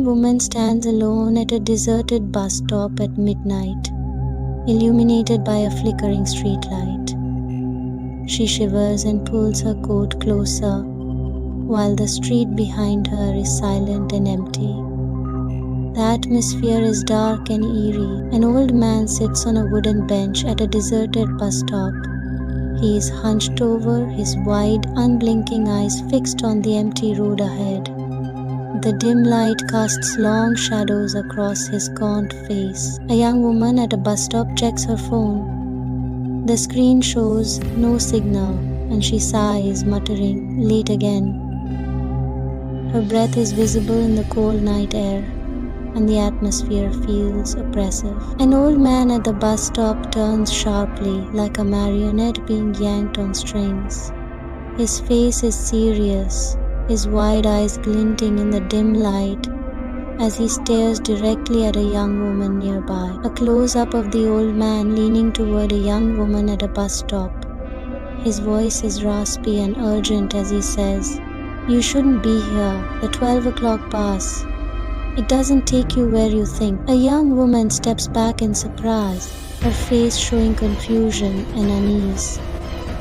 woman stands alone at a deserted bus stop at midnight, illuminated by a flickering streetlight. She shivers and pulls her coat closer, while the street behind her is silent and empty. The atmosphere is dark and eerie. An old man sits on a wooden bench at a deserted bus stop. He is hunched over, his wide, unblinking eyes fixed on the empty road ahead. The dim light casts long shadows across his gaunt face. A young woman at a bus stop checks her phone. The screen shows no signal, and she sighs, muttering, "Late again." Her breath is visible in the cold night air, and the atmosphere feels oppressive. An old man at the bus stop turns sharply, like a marionette being yanked on strings. His face is serious, his wide eyes glinting in the dim light as he stares directly at a young woman nearby. A close-up of the old man leaning toward a young woman at a bus stop. His voice is raspy and urgent as he says, "You shouldn't be here, the 12 o'clock bus. It doesn't take you where you think." A young woman steps back in surprise, her face showing confusion and unease.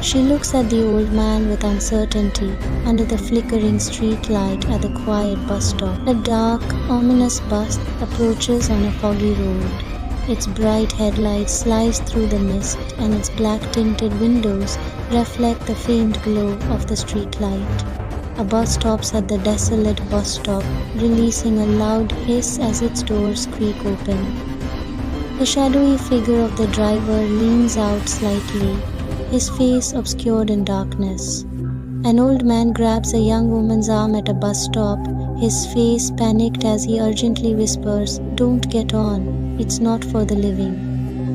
She looks at the old man with uncertainty under the flickering street light at the quiet bus stop. A dark, ominous bus approaches on a foggy road. Its bright headlights slice through the mist, and its black-tinted windows reflect the faint glow of the street light. A bus stops at the desolate bus stop, releasing a loud hiss as its doors creak open. The shadowy figure of the driver leans out slightly, his face obscured in darkness. An old man grabs a young woman's arm at a bus stop, his face panicked as he urgently whispers, "Don't get on, it's not for the living."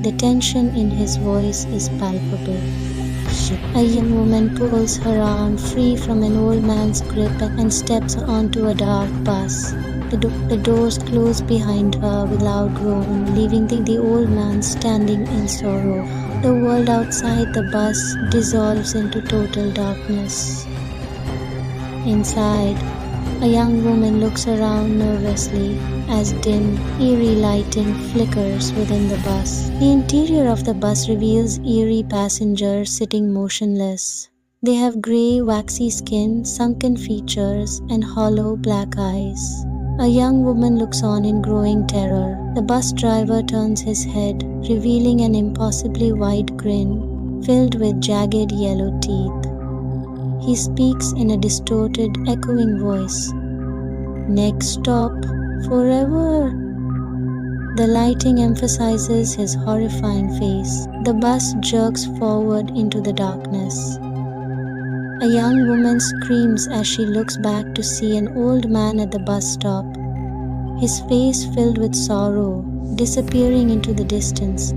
The tension in his voice is palpable. A young woman pulls her arm free from an old man's grip and steps onto a dark bus. The doors close behind her with a loud groan, leaving the old man standing in sorrow. The world outside the bus dissolves into total darkness. Inside, a young woman looks around nervously as dim, eerie lighting flickers within the bus. The interior of the bus reveals eerie passengers sitting motionless. They have gray, waxy skin, sunken features, and hollow black eyes. A young woman looks on in growing terror. The bus driver turns his head, revealing an impossibly wide grin filled with jagged yellow teeth. He speaks in a distorted, echoing voice. "Next stop, forever." The lighting emphasizes his horrifying face. The bus jerks forward into the darkness. A young woman screams as she looks back to see an old man at the bus stop, his face filled with sorrow, disappearing into the distance.